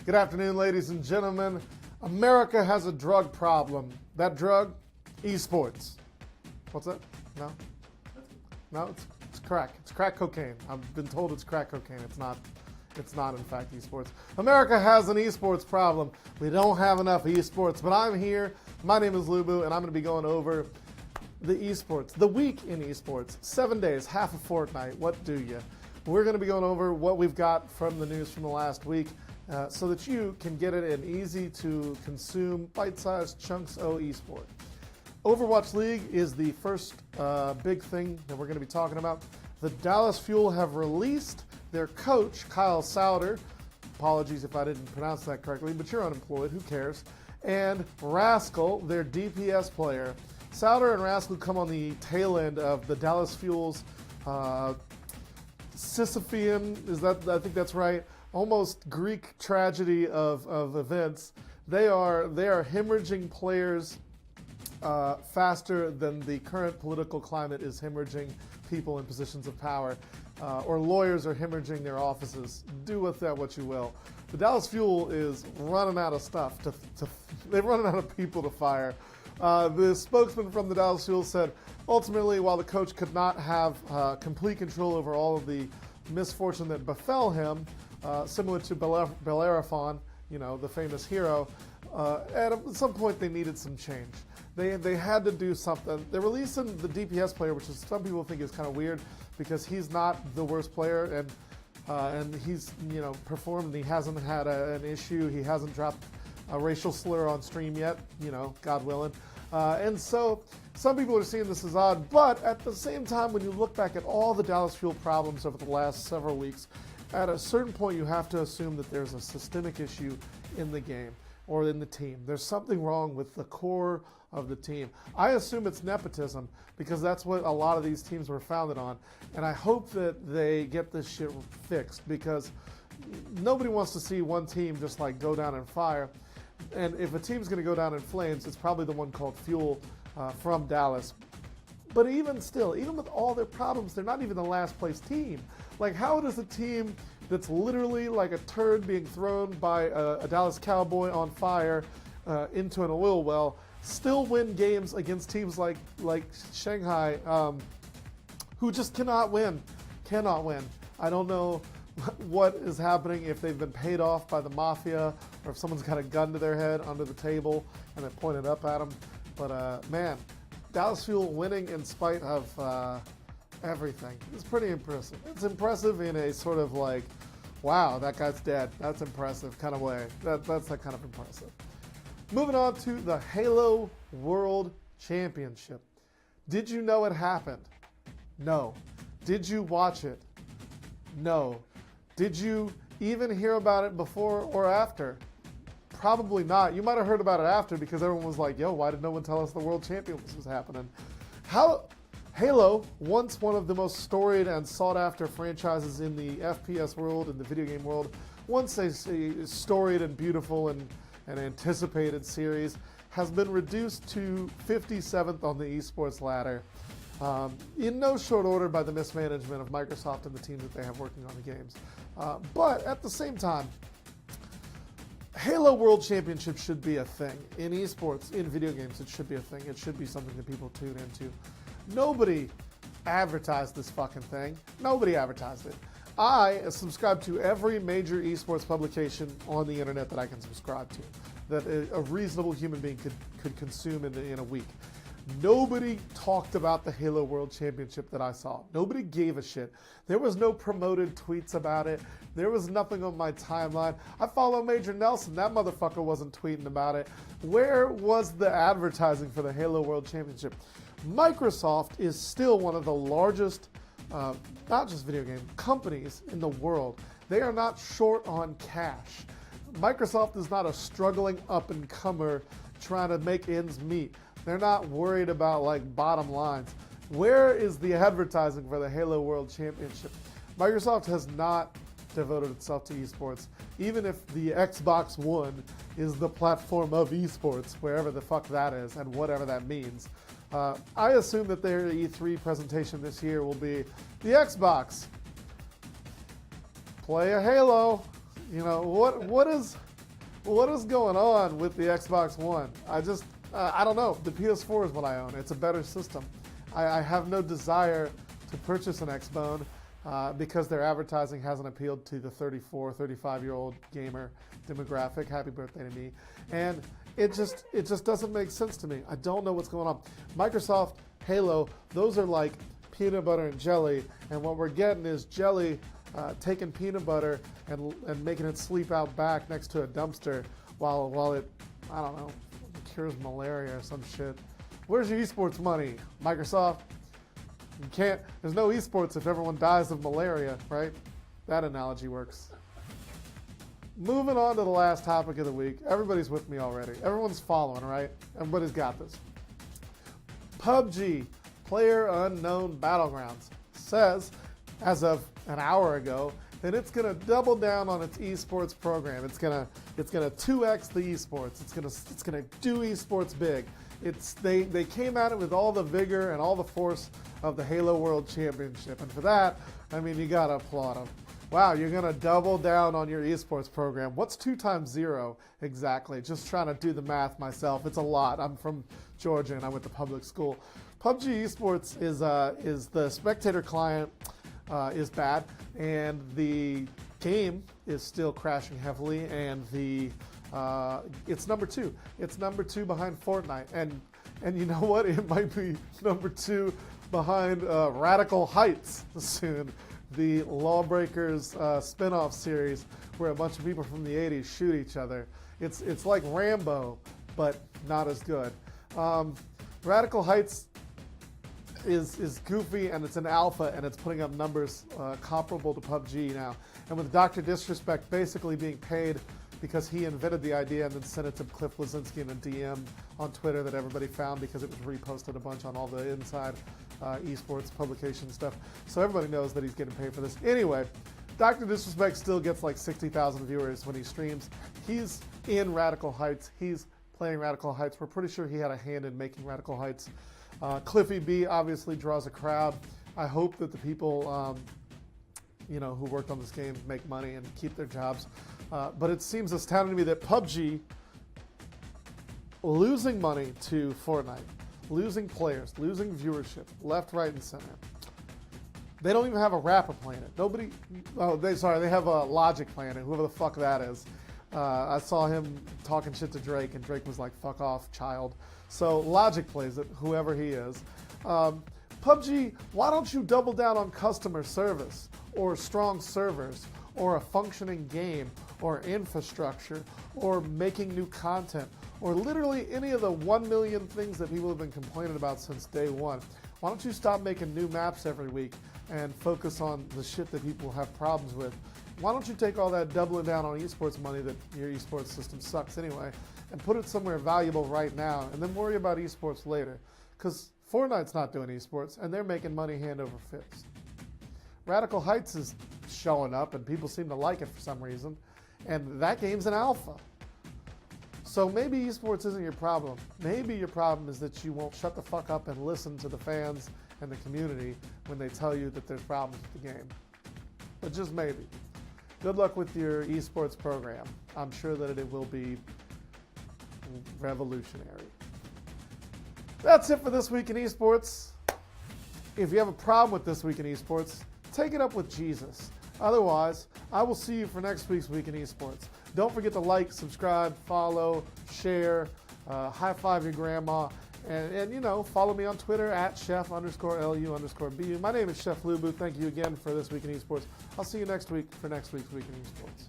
Good afternoon, ladies and gentlemen. America has a drug problem. That drug? Esports. What's that? No? No, it's crack. It's crack cocaine. I've been told it's crack cocaine. It's not in fact esports. America has an esports problem. We don't have enough esports, but I'm here. My name is Lubu, and I'm going to be going over the esports, the week in esports. 7 days, half a fortnight. What do you? We're going to be going over what we've got from the news from the last week so that you can get it in easy to consume bite-sized chunks of esport. Overwatch League is the first big thing that we're going to be talking about. The Dallas Fuel have released their coach, Kyle Souder. Apologies if I didn't pronounce that correctly, but you're unemployed, who cares? And Rascal, their DPS player. Souder and Rascal come on the tail end of the Dallas Fuel's Sisyphean, I think that's right, almost Greek tragedy of events. They are hemorrhaging players faster than the current political climate is hemorrhaging people in positions of power, or lawyers are hemorrhaging their offices. Do with that what you will. The Dallas Fuel is running out of stuff. They're running out of people to fire. The spokesman from the Dallas Fuel said, ultimately, while the coach could not have complete control over all of the misfortune that befell him, similar to Bellerophon, the famous hero, at some point they needed some change. They had to do something. They're releasing the DPS player, which is some people think is kind of weird because he's not the worst player, and he's performed and he hasn't had an issue. He hasn't dropped a racial slur on stream yet, God willing. And so some people are seeing this as odd, but at the same time, when you look back at all the Dallas Fuel problems over the last several weeks, at a certain point you have to assume that there's a systemic issue in the game or in the team. There's something wrong with the core of the team. I assume it's nepotism because that's what a lot of these teams were founded on. And I hope that they get this shit fixed because nobody wants to see one team just like go down in fire. And if a team's going to go down in flames, it's probably the one called Fuel from Dallas. But even still, even with all their problems, they're not even the last place team. Like, how does a team that's literally like a turd being thrown by a Dallas Cowboy on fire into an oil well still win games against teams like Shanghai, who just cannot win? Cannot win. I don't know what is happening, if they've been paid off by the mafia or if someone's got a gun to their head under the table and they point it up at them. But man, Dallas Fuel winning in spite of everything is pretty impressive. It's impressive in a sort of like, wow, that guy's dead. That's impressive kind of way. That's that kind of impressive. Moving on to the Halo World Championship. Did you know it happened? No. Did you watch it? No. Did you even hear about it before or after? Probably not. You might have heard about it after because everyone was like, yo, why did no one tell us the World Championship was happening? Halo, once one of the most storied and sought-after franchises in the FPS world, in the video game world, once a storied and beautiful and anticipated series, has been reduced to 57th on the esports ladder. In no short order by the mismanagement of Microsoft and the team that they have working on the games. But at the same time, Halo World Championship should be a thing. In esports, in video games, it should be a thing. It should be something that people tune into. Nobody advertised this fucking thing. Nobody advertised it. I subscribe to every major esports publication on the internet that I can subscribe to, that a reasonable human being could consume in a week. Nobody talked about the Halo World Championship that I saw. Nobody gave a shit. There was no promoted tweets about it. There was nothing on my timeline. I follow Major Nelson. That motherfucker wasn't tweeting about it. Where was the advertising for the Halo World Championship? Microsoft is still one of the largest, not just video game companies in the world. They are not short on cash. Microsoft is not a struggling up-and-comer trying to make ends meet. They're not worried about like bottom lines. Where is the advertising for the Halo World Championship? Microsoft has not devoted itself to esports, even if the Xbox One is the platform of esports, wherever the fuck that is and whatever that means. I assume that their E3 presentation this year will be the Xbox. Play a Halo. You know, what is What is going on with the Xbox One? I don't know. The PS4 is what I own. It's a better system. I have no desire to purchase an Xbone because their advertising hasn't appealed to the 34, 35-year-old gamer demographic. Happy birthday to me. And it just doesn't make sense to me. I don't know what's going on. Microsoft, Halo, those are like peanut butter and jelly, and what we're getting is jelly taking peanut butter and making it sleep out back next to a dumpster while it, I don't know, cures malaria or some shit. Where's your esports money, Microsoft? You can't, there's no esports if everyone dies of malaria, right? That analogy works. Moving on to the last topic of the week. Everybody's with me already. Everyone's following, right? Everybody's got this. PUBG, Player Unknown Battlegrounds, says, as of an hour ago, that it's going to double down on its esports program. It's going to 2x the esports. It's going to do esports big. They came at it with all the vigor and all the force of the Halo World Championship, and for that, I mean, you got to applaud them. Wow, you're going to double down on your esports program. What's 2 times 0 exactly? Just trying to do the math myself. It's a lot. I'm from Georgia and I went to public school. PUBG Esports is the spectator client is bad, and the game is still crashing heavily, and it's number 2. It's number 2 behind Fortnite, and you know what? It might be number 2 behind Radical Heights soon, the Lawbreakers spin-off series where a bunch of people from the 80s shoot each other. It's like Rambo, but not as good. Radical Heights is goofy, and it's an alpha, and it's putting up numbers comparable to PUBG now. And with Dr. Disrespect basically being paid because he invented the idea and then sent it to Cliff Blazinski in a DM on Twitter that everybody found because it was reposted a bunch on all the inside esports publication stuff. So everybody knows that he's getting paid for this. Anyway, Dr. Disrespect still gets like 60,000 viewers when he streams. He's in Radical Heights. He's playing Radical Heights. We're pretty sure he had a hand in making Radical Heights. Cliffy B obviously draws a crowd. I hope that the people who worked on this game make money and keep their jobs. But it seems astounding to me that PUBG losing money to Fortnite, losing players, losing viewership, left, right, and center. They don't even have a rapper playing it. They have a Logic playing it, whoever the fuck that is. I saw him talking shit to Drake, and Drake was like, fuck off, child. So Logic plays it, whoever he is. PUBG, why don't you double down on customer service, or strong servers, or a functioning game, or infrastructure, or making new content, or literally any of the 1 million things that people have been complaining about since day one. Why don't you stop making new maps every week and focus on the shit that people have problems with? Why don't you take all that doubling down on esports money that your esports system sucks anyway and put it somewhere valuable right now and then worry about esports later? Because Fortnite's not doing esports and they're making money hand over fist. Radical Heights is showing up and people seem to like it for some reason, and that game's an alpha. So maybe esports isn't your problem. Maybe your problem is that you won't shut the fuck up and listen to the fans and the community when they tell you that there's problems with the game. But just maybe. Good luck with your esports program. I'm sure that it will be revolutionary. That's it for This Week in Esports. If you have a problem with This Week in Esports, take it up with Jesus. Otherwise, I will see you for next week's Week in Esports. Don't forget to like, subscribe, follow, share, high-five your grandma, and follow me on Twitter at chef_LU_BU. My name is Chef Lubu. Thank you again for This Week in Esports. I'll see you next week for next week's Week in Esports.